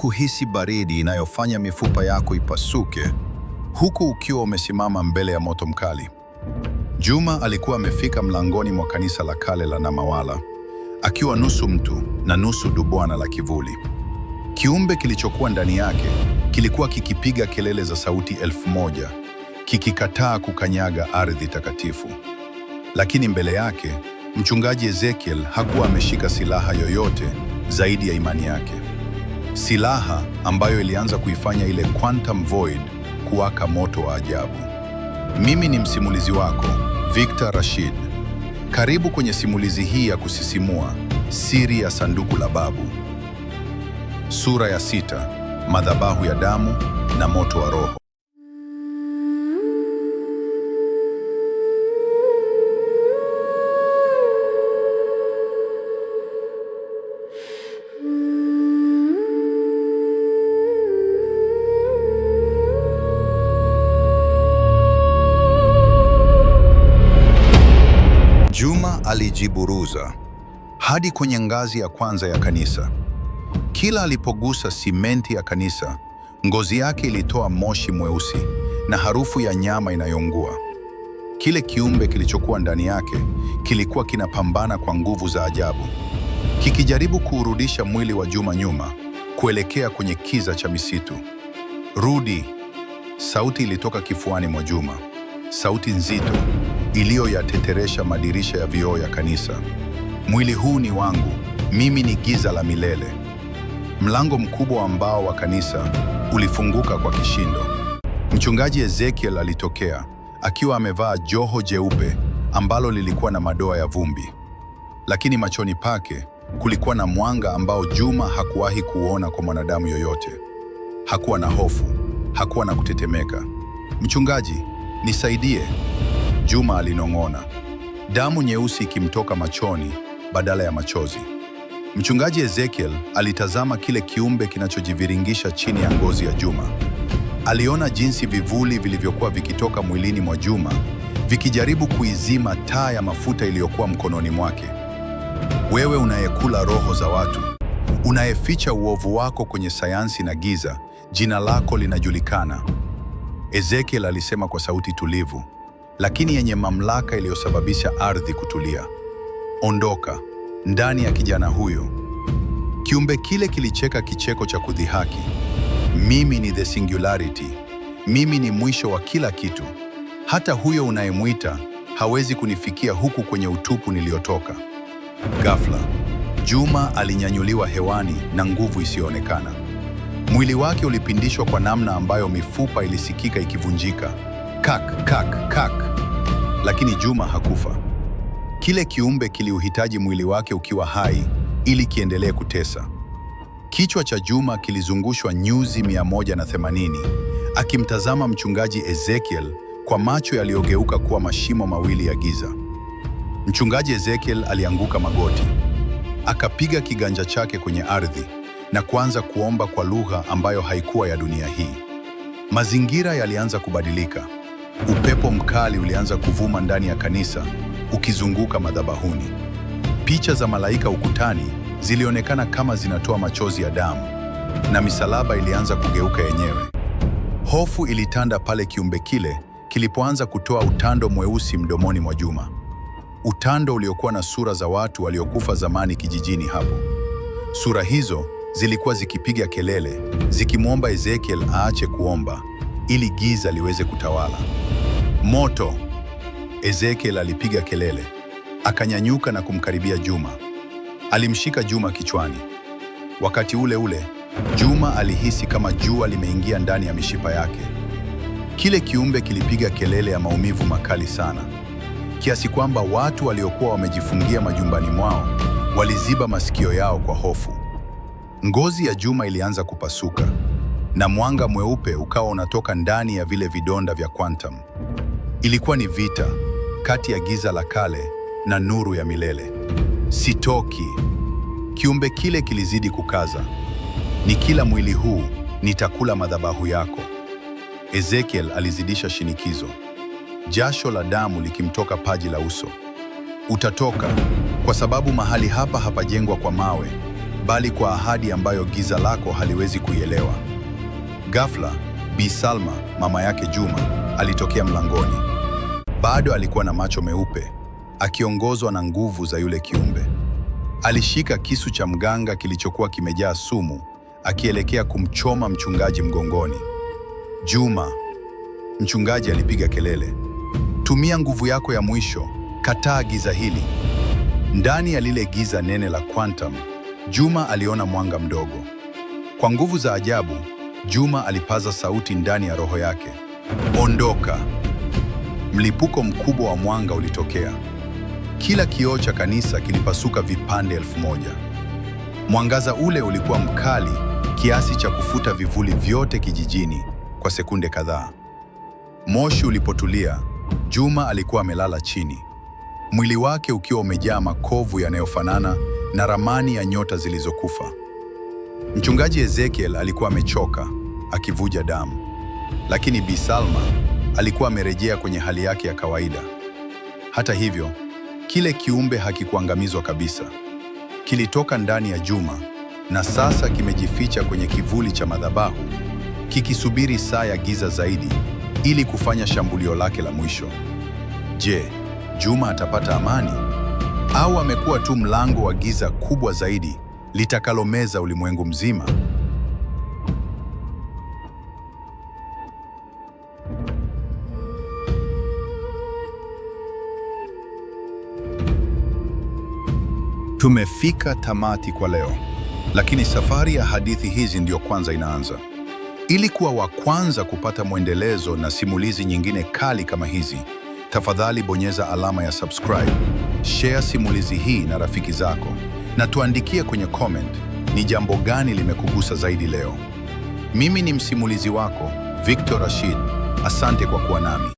kuhisi baridi inayofanya mifupa yako ipasuke, huku ukiwa umesimama mbele ya moto mkali. Juma alikuwa amefika mlangoni mwa kanisa la kale la Namawala, akiwa nusu mtu na nusu dubwana la kivuli. Kiumbe kilichokuwa ndani yake kilikuwa kikipiga kelele za sauti 1000, kikikataa kukanyaga ardhi takatifu. Lakini mbele yake, mchungaji Ezekiel hakuwa ameshika silaha yoyote zaidi ya imani yake. Silaha ambayo ilianza kuifanya ile quantum void kuwaka moto wa ajabu. Mimi ni msimulizi wako, Victor Rashid. Karibu kwenye simulizi hii ya kusisimua, Siri ya Sanduku la Babu. Sura ya 6, Madhabahu ya Damu na Moto wa Roho. Juma alijiburuza hadi kwenye ngazi ya kwanza ya kanisa. Kila alipogusa simenti ya kanisa, ngozi yake ilitoa moshi mweusi na harufu ya nyama inayoungua. Kile kiumbe kilichokuwa ndani yake kilikuwa kinapambana kwa nguvu za ajabu, kikijaribu kuurudisha mwili wa Juma nyuma, kuelekea kwenye kiza cha misitu. Rudi! Sauti ilitoka kifuani mwa Juma, sauti nzito iliyoyateteresha madirisha ya vioo ya kanisa. Mwili huu ni wangu, mimi ni giza la milele. Mlango mkubwa wa mbao wa kanisa ulifunguka kwa kishindo. Mchungaji Ezekiel alitokea, akiwa amevaa joho jeupe ambalo lilikuwa na madoa ya vumbi. Lakini machoni pake kulikuwa na mwanga ambao Juma hakuwahi kuona kwa mwanadamu yoyote. Hakuwa na hofu, hakuwa na kutetemeka. Mchungaji, nisaidie, Juma alinong'ona, damu nyeusi ikimtoka machoni badala ya machozi. Mchungaji Ezekiel alitazama kile kiumbe kinachojiviringisha chini ya ngozi ya Juma. Aliona jinsi vivuli vilivyokuwa vikitoka mwilini mwa Juma vikijaribu kuizima taa ya mafuta iliyokuwa mkononi mwake. Wewe unayekula roho za watu, unayeficha uovu wako kwenye sayansi na giza, jina lako linajulikana, Ezekiel alisema kwa sauti tulivu, lakini yenye mamlaka iliyosababisha ardhi kutulia. Ondoka ndani ya kijana huyo. Kiumbe kile kilicheka kicheko cha kudhihaki. Mimi ni the singularity. Mimi ni mwisho wa kila kitu. Hata huyo unayemwita hawezi kunifikia huku kwenye utupu niliotoka. Ghafla, Juma alinyanyuliwa hewani na nguvu isiyoonekana. Mwili wake ulipindishwa kwa namna ambayo mifupa ilisikika ikivunjika. Kak, kak, kak. Lakini Juma hakufa. Kile kiumbe kiliuhitaji mwili wake ukiwa hai ili kiendelee kutesa. Kichwa cha Juma kilizungushwa nyuzi 180, akimtazama mchungaji Ezekiel kwa macho yaliyogeuka kuwa mashimo mawili ya giza. Mchungaji Ezekiel alianguka magoti, akapiga kiganja chake kwenye ardhi na kuanza kuomba kwa lugha ambayo haikuwa ya dunia hii. Mazingira yalianza kubadilika. Upepo mkali ulianza kuvuma ndani ya kanisa, ukizunguka madhabahuni. Picha za malaika ukutani zilionekana kama zinatoa machozi ya damu, na misalaba ilianza kugeuka yenyewe. Hofu ilitanda pale kiumbe kile kilipoanza kutoa utando mweusi mdomoni mwa Juma. Utando uliokuwa na sura za watu waliokufa zamani kijijini hapo. Sura hizo zilikuwa zikipiga kelele, zikimwomba Ezekiel aache kuomba ili giza liweze kutawala. Moto! Ezekiel alipiga kelele, akanyanyuka na kumkaribia Juma. Alimshika Juma kichwani. Wakati ule ule, Juma alihisi kama jua limeingia ndani ya mishipa yake. Kile kiumbe kilipiga kelele ya maumivu makali sana, kiasi kwamba watu waliokuwa wamejifungia majumbani mwao waliziba masikio yao kwa hofu. Ngozi ya Juma ilianza kupasuka, na mwanga mweupe ukawa unatoka ndani ya vile vidonda vya quantum. Ilikuwa ni vita kati ya giza la kale na nuru ya milele. Sitoki! Kiumbe kile kilizidi kukaza. Nikila mwili huu, nitakula madhabahu yako. Ezekiel alizidisha shinikizo, jasho la damu likimtoka paji la uso. Utatoka, kwa sababu mahali hapa hapajengwa kwa mawe, bali kwa ahadi ambayo giza lako haliwezi kuielewa. Ghafla, Bi Salma, mama yake Juma, alitokea mlangoni. Bado alikuwa na macho meupe, akiongozwa na nguvu za yule kiumbe. Alishika kisu cha mganga kilichokuwa kimejaa sumu, akielekea kumchoma mchungaji mgongoni. Juma, mchungaji alipiga kelele, tumia nguvu yako ya mwisho, kataa giza hili. Ndani ya lile giza nene la quantum, Juma aliona mwanga mdogo. Kwa nguvu za ajabu, Juma alipaza sauti ndani ya roho yake, ondoka! Mlipuko mkubwa wa mwanga ulitokea. Kila kioo cha kanisa kilipasuka vipande 1000. Mwangaza ule ulikuwa mkali kiasi cha kufuta vivuli vyote kijijini kwa sekunde kadhaa. Moshi ulipotulia, Juma alikuwa amelala chini, mwili wake ukiwa umejaa makovu yanayofanana na ramani ya nyota zilizokufa. Mchungaji Ezekiel alikuwa amechoka, akivuja damu, lakini Bi Salma alikuwa amerejea kwenye hali yake ya kawaida. Hata hivyo, kile kiumbe hakikuangamizwa kabisa. Kilitoka ndani ya Juma na sasa kimejificha kwenye kivuli cha madhabahu, kikisubiri saa ya giza zaidi ili kufanya shambulio lake la mwisho. Je, Juma atapata amani au amekuwa tu mlango wa giza kubwa zaidi litakalomeza ulimwengu mzima? Tumefika tamati kwa leo, lakini safari ya hadithi hizi ndiyo kwanza inaanza. Ili kuwa wa kwanza kupata mwendelezo na simulizi nyingine kali kama hizi, tafadhali bonyeza alama ya subscribe, share simulizi hii na rafiki zako, na tuandikie kwenye comment ni jambo gani limekugusa zaidi leo. Mimi ni msimulizi wako, Victor Rashid. Asante kwa kuwa nami.